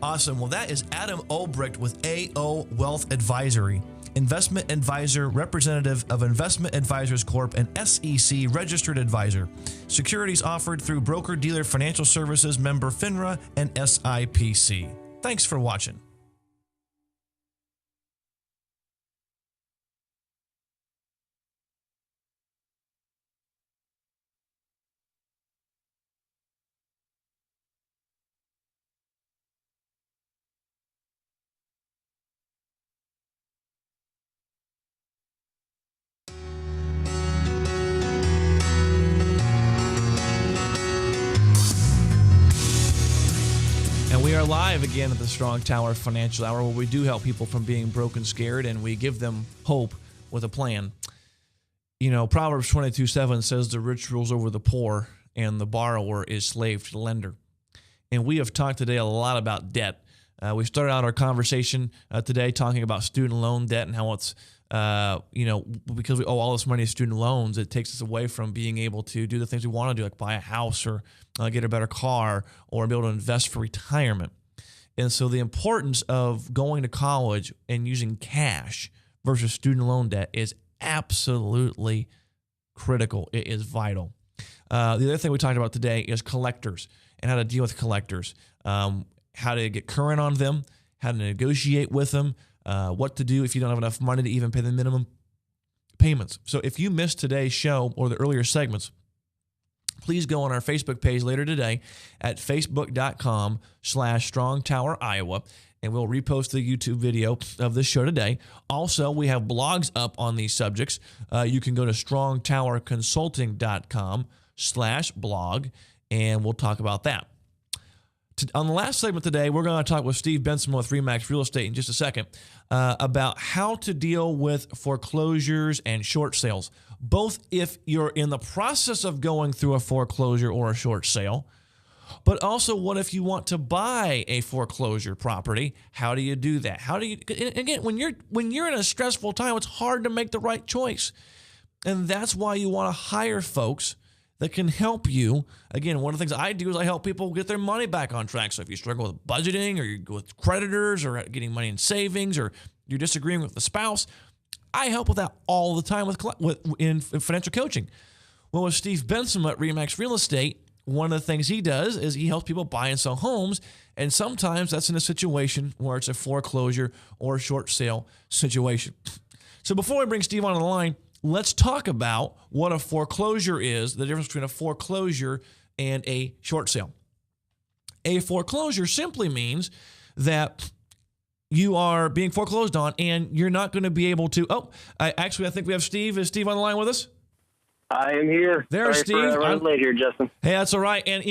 Awesome. Well, that is Adam Obrecht with AO Wealth Advisory, investment advisor, representative of Investment Advisors Corp., and SEC registered advisor. Securities offered through broker-dealer financial services, member FINRA and SIPC. Thanks for watching. We are live again at the Strong Tower Financial Hour, where we do help people from being broke and scared, and we give them hope with a plan. You know, Proverbs 22:7 says the rich rules over the poor, and the borrower is slave to the lender. And we have talked today a lot about debt. We started out our conversation today talking about student loan debt and how it's, because we owe all this money to student loans, it takes us away from being able to do the things we want to do, like buy a house or get a better car or be able to invest for retirement. And so the importance of going to college and using cash versus student loan debt is absolutely critical. It is vital. The other thing we talked about today is collectors and how to deal with collectors, how to get current on them, how to negotiate with them, what to do if you don't have enough money to even pay the minimum payments. So if you missed today's show or the earlier segments, please go on our Facebook page later today at facebook.com/StrongTowerIowa, and we'll repost the YouTube video of this show today. Also, we have blogs up on these subjects. You can go to strongtowerconsulting.com/blog, and we'll talk about that. On the last segment today, we're going to talk with Steve Benson with RE/MAX Real Estate in just a second about how to deal with foreclosures and short sales, both if you're in the process of going through a foreclosure or a short sale, but also what if you want to buy a foreclosure property? How do you do that? How do you, again, when you're in a stressful time, it's hard to make the right choice. And that's why you want to hire folks that can help you. Again, one of the things I do is I help people get their money back on track. So if you struggle with budgeting or you go with creditors or getting money in savings or you're disagreeing with the spouse, I help with that all the time in financial coaching. Well, with Steve Benson at RE/MAX Real Estate, one of the things he does is he helps people buy and sell homes, and sometimes that's in a situation where it's a foreclosure or a short sale situation. So before we bring Steve on the line, let's talk about what a foreclosure is, the difference between a foreclosure and a short sale. A foreclosure simply means that you are being foreclosed on and you're not going to be able to. I think we have Steve. Is Steve on the line with us? I am here. There's Steve. I'm late here, Justin. Hey, that's all right. And,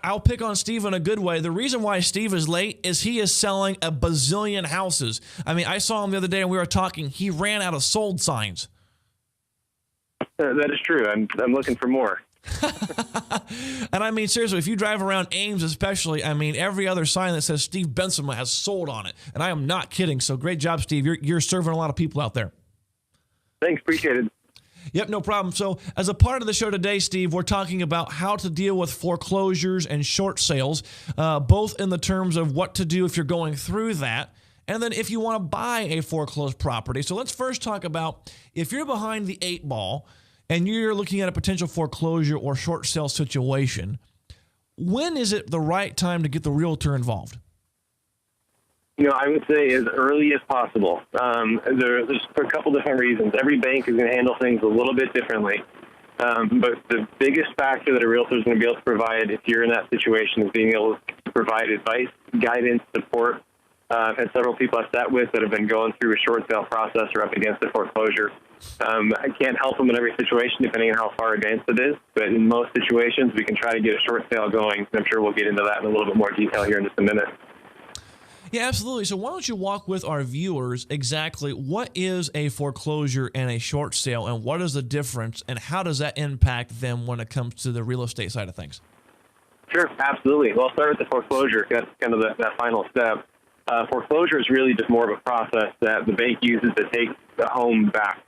I'll pick on Steve in a good way. The reason why Steve is late is he is selling a bazillion houses. I mean, I saw him the other day and we were talking. He ran out of sold signs. That is true. I'm looking for more. And I mean, seriously, if you drive around Ames especially, I mean, every other sign that says Steve Bensema has sold on it. And I am not kidding. So great job, Steve. You're serving a lot of people out there. Thanks. Appreciate it. Yep, no problem. So as a part of the show today, Steve, we're talking about how to deal with foreclosures and short sales, both in the terms of what to do if you're going through that, and then if you want to buy a foreclosed property. So let's first talk about if you're behind the 8 ball and you're looking at a potential foreclosure or short sale situation, when is it the right time to get the realtor involved? I would say as early as possible. There's for a couple different reasons. Every bank is going to handle things a little bit differently. But the biggest factor that a realtor is going to be able to provide if you're in that situation is being able to provide advice, guidance, support. I've had several people I've sat with that have been going through a short sale process or up against a foreclosure. I can't help them in every situation depending on how far advanced it is, but in most situations we can try to get a short sale going. I'm sure we'll get into that in a little bit more detail here in just a minute. Yeah, absolutely. So why don't you walk with our viewers exactly what is a foreclosure and a short sale, and what is the difference, and how does that impact them when it comes to the real estate side of things? Sure, absolutely. Well, I'll start with the foreclosure. That's kind of that final step. Foreclosure is really just more of a process that the bank uses to take the home back.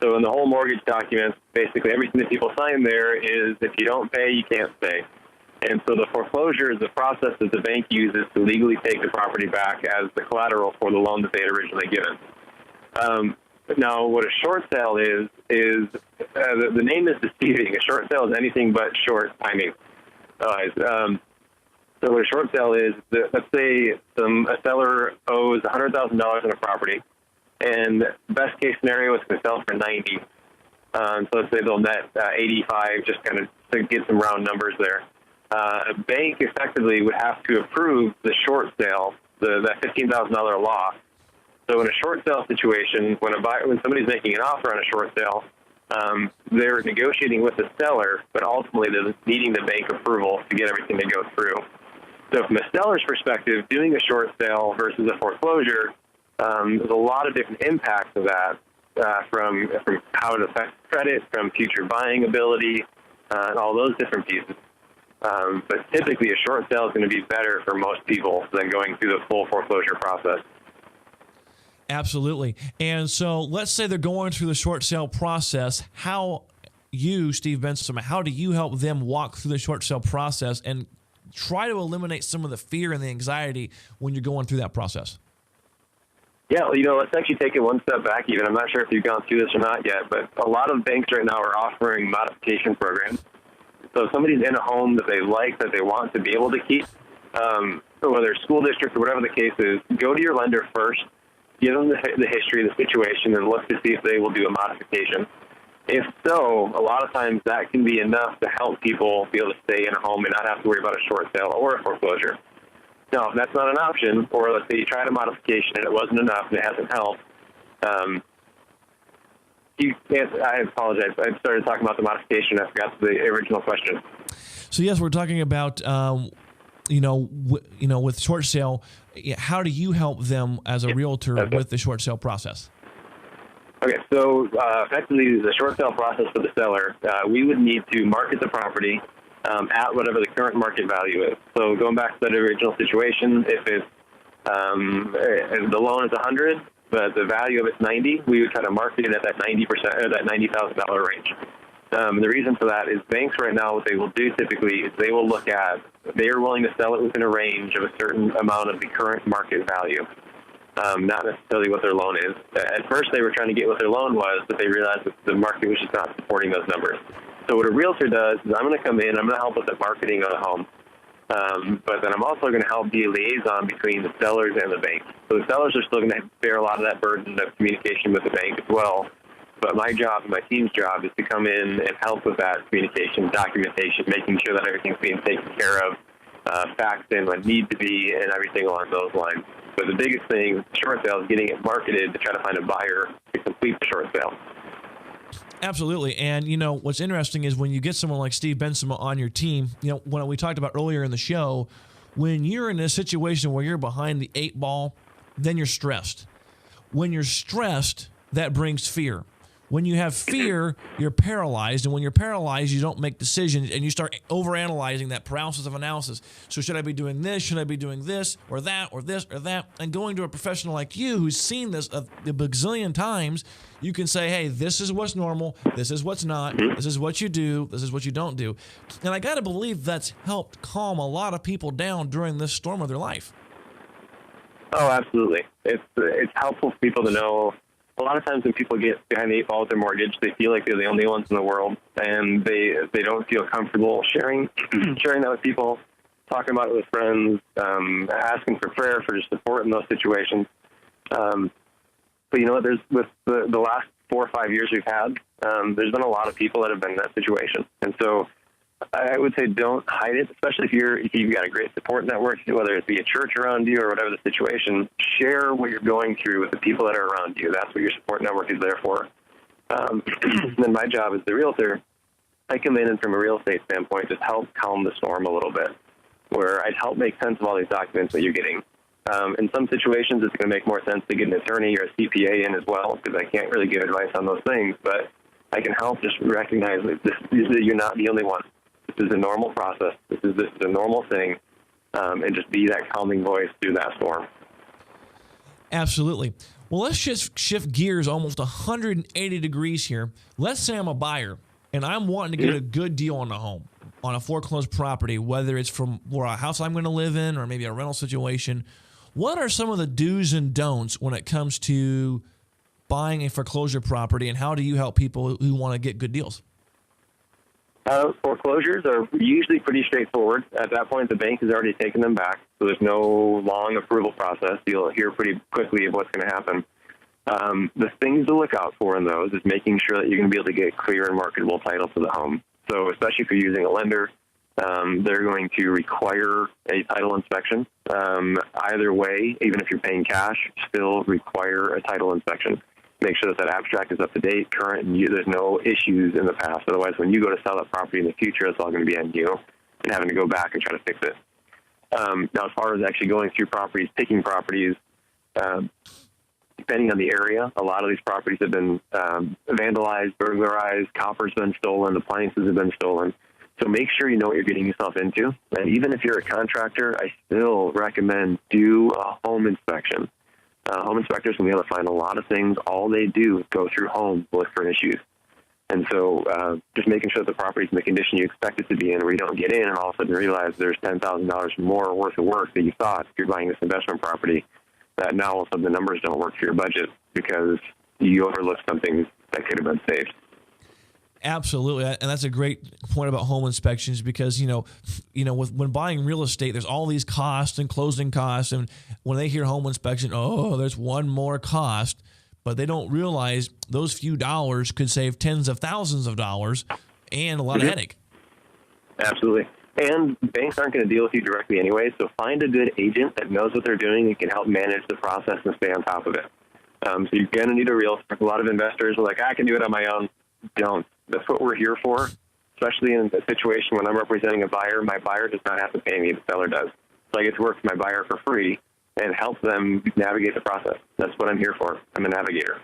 So in the whole mortgage documents, basically everything that people sign there is if you don't pay, you can't stay. And so the foreclosure is the process that the bank uses to legally take the property back as the collateral for the loan that they had originally given. Now, what a short sale is the name is deceiving. A short sale is anything but short timing. So what a short sale is, let's say a seller owes $100,000 on a property, and best case scenario is going to sell for 90. So let's say they'll net 85, just kind of to get some round numbers there. A bank effectively would have to approve the short sale, that $15,000 loss. So in a short sale situation, when somebody's making an offer on a short sale, they're negotiating with the seller, but ultimately they're needing the bank approval to get everything to go through. So from a seller's perspective, doing a short sale versus a foreclosure, there's a lot of different impacts of that, from how it affects credit, from future buying ability, and all those different pieces. But typically a short sale is going to be better for most people than going through the full foreclosure process. Absolutely. And so let's say they're going through the short sale process. How you, Steve Bensema, how do you help them walk through the short sale process and try to eliminate some of the fear and the anxiety when you're going through that process? Yeah, let's actually take it one step back even. I'm not sure if you've gone through this or not yet, but a lot of banks right now are offering modification programs. So if somebody's in a home that they like, that they want to be able to keep, whether it's school district or whatever the case is, go to your lender first, give them the history of the situation, and look to see if they will do a modification. If so, a lot of times that can be enough to help people be able to stay in a home and not have to worry about a short sale or a foreclosure. Now, if that's not an option, or let's say you tried a modification and it wasn't enough and it hasn't helped, I apologize. I started talking about the modification. I forgot the original question. So yes, we're talking about with short sale. How do you help them as a realtor with the short sale process? Okay, so effectively the short sale process for the seller, we would need to market the property at whatever the current market value is. So going back to that original situation, if it's the loan is 100. But the value of it's 90, we would try to market it at that 90% or that $90,000 range. The reason for that is banks right now, what they will do typically is they will look at, they are willing to sell it within a range of a certain amount of the current market value, not necessarily what their loan is. At first they were trying to get what their loan was, but they realized that the market was just not supporting those numbers. So what a realtor does is I'm going to come in, I'm going to help with the marketing of the home. But then I'm also going to help be a liaison between the sellers and the bank. So the sellers are still going to bear a lot of that burden of communication with the bank as well. But my job and my team's job is to come in and help with that communication, documentation, making sure that everything's being taken care of, faxed in when need to be, and everything along those lines. But the biggest thing, short sale, is getting it marketed to try to find a buyer to complete the short sale. Absolutely. And, what's interesting is when you get someone like Steve Bensema on your team, when we talked about earlier in the show, when you're in a situation where you're behind the 8 ball, then you're stressed. When you're stressed, that brings fear. When you have fear, you're paralyzed. And when you're paralyzed, you don't make decisions and you start overanalyzing, that paralysis of analysis. So should I be doing this? Should I be doing this or that or this or that? And going to a professional like you who's seen this a bazillion times, you can say, hey, this is what's normal. This is what's not. This is what you do. This is what you don't do. And I got to believe that's helped calm a lot of people down during this storm of their life. Oh, absolutely. It's helpful for people to know. A lot of times when people get behind the eight ball with their mortgage, they feel like they're the only ones in the world, and they don't feel comfortable sharing that with people, talking about it with friends, asking for prayer, for support in those situations. But you know what? There's with the last 4 or 5 years we've had, there's been a lot of people that have been in that situation, and so I would say don't hide it, especially if you've got a great support network, whether it be a church around you or whatever the situation. Share what you're going through with the people that are around you. That's what your support network is there for. Then my job as the realtor, I come in and from a real estate standpoint, just help calm the storm a little bit, where I'd help make sense of all these documents that you're getting. In some situations, it's going to make more sense to get an attorney or a CPA in as well, because I can't really give advice on those things, but I can help just recognize that you're not the only one. This is a normal process. This is a normal thing, and just be that calming voice through that storm. Absolutely. Well, let's just shift gears almost 180 degrees here. Let's say I'm a buyer, and I'm wanting to get a good deal on a home, on a foreclosed property, whether it's from a house I'm going to live in or maybe a rental situation. What are some of the do's and don'ts when it comes to buying a foreclosure property, and how do you help people who want to get good deals? Foreclosures are usually pretty straightforward. At that point, the bank has already taken them back, so there's no long approval process. You'll hear pretty quickly of what's going to happen. The things to look out for in those is making sure that you're going to be able to get clear and marketable title to the home. So especially if you're using a lender, they're going to require a title inspection. Either way, even if you're paying cash, still require a title inspection. Make sure that abstract is up to date, current, and there's no issues in the past. Otherwise, when you go to sell that property in the future, it's all going to be on you and having to go back and try to fix it. Now, as far as actually going through properties, picking properties, depending on the area, a lot of these properties have been vandalized, burglarized, copper's been stolen, appliances have been stolen. So make sure you know what you're getting yourself into. And even if you're a contractor, I still recommend do a home inspection. Home inspectors will be able to find a lot of things. All they do is go through homes, look for issues. And so just making sure that the property is in the condition you expect it to be in, where you don't get in and all of a sudden realize there's $10,000 more worth of work than you thought if you're buying this investment property, that now all of a sudden the numbers don't work for your budget because you overlooked something that could have been saved. Absolutely, and that's a great point about home inspections because when buying real estate, there's all these costs and closing costs, and when they hear home inspection, oh, there's one more cost, but they don't realize those few dollars could save tens of thousands of dollars and a lot of headache. Absolutely, and banks aren't going to deal with you directly anyway, so find a good agent that knows what they're doing and can help manage the process and stay on top of it. So you're going to need a realtor. A lot of investors are like, I can do it on my own. Don't. That's what we're here for, especially in a situation when I'm representing a buyer. My buyer does not have to pay me. The seller does. So I get to work for my buyer for free and help them navigate the process. That's what I'm here for. I'm a navigator.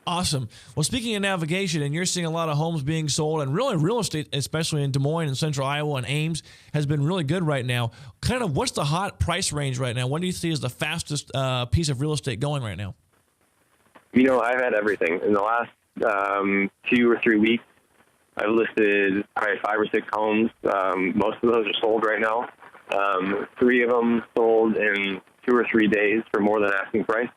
Awesome. Well, speaking of navigation, and you're seeing a lot of homes being sold, and really real estate, especially in Des Moines and Central Iowa and Ames, has been really good right now. Kind of what's the hot price range right now? What do you see as the fastest piece of real estate going right now? I've had everything. In the last 2 or 3 weeks, I've listed probably 5 or 6 homes. Most of those are sold right now. 3 of them sold in 2 or 3 days for more than asking price.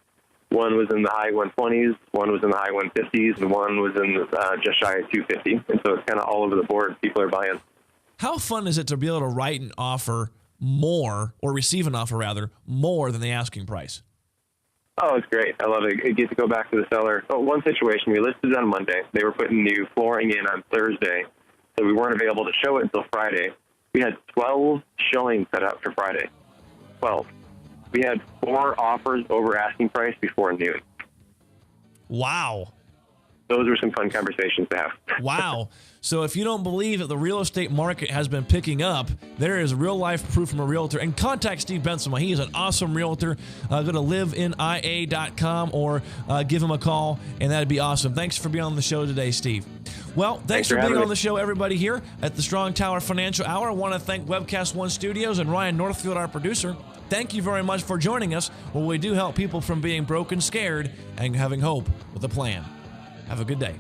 One was in the high 120s, one was in the high 150s, and one was in just shy of 250. And so it's kind of all over the board. People are buying. How fun is it to be able to write an offer more, or receive an offer rather, more than the asking price? Oh, it's great. I love it. I get to go back to the seller. One situation, we listed on Monday. They were putting new flooring in on Thursday, so we weren't available to show it until Friday. We had 12 showings set up for Friday. 12. We had 4 offers over asking price before noon. Wow. those were some fun conversations to have. Wow. So if you don't believe that the real estate market has been picking up, there is real life proof from a realtor. And contact Steve Bensema. He is an awesome realtor. Go to liveinia.com or give him a call, and that'd be awesome. Thanks for being on the show today, Steve. Well, thanks for being on the show, everybody, here at the Strong Tower Financial Hour. I want to thank Webcast One Studios and Ryan Northfield, our producer. Thank you very much for joining us, where we do help people from being broke and scared and having hope with a plan. Have a good day.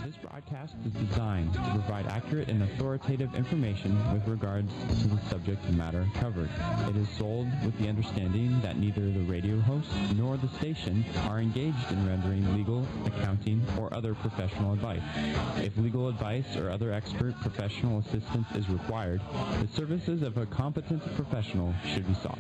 This broadcast is designed to provide accurate and authoritative information with regards to the subject matter covered. It is sold with the understanding that neither the radio host nor the station are engaged in rendering legal, accounting, or other professional advice. If legal advice or other expert professional assistance is required, the services of a competent professional should be sought.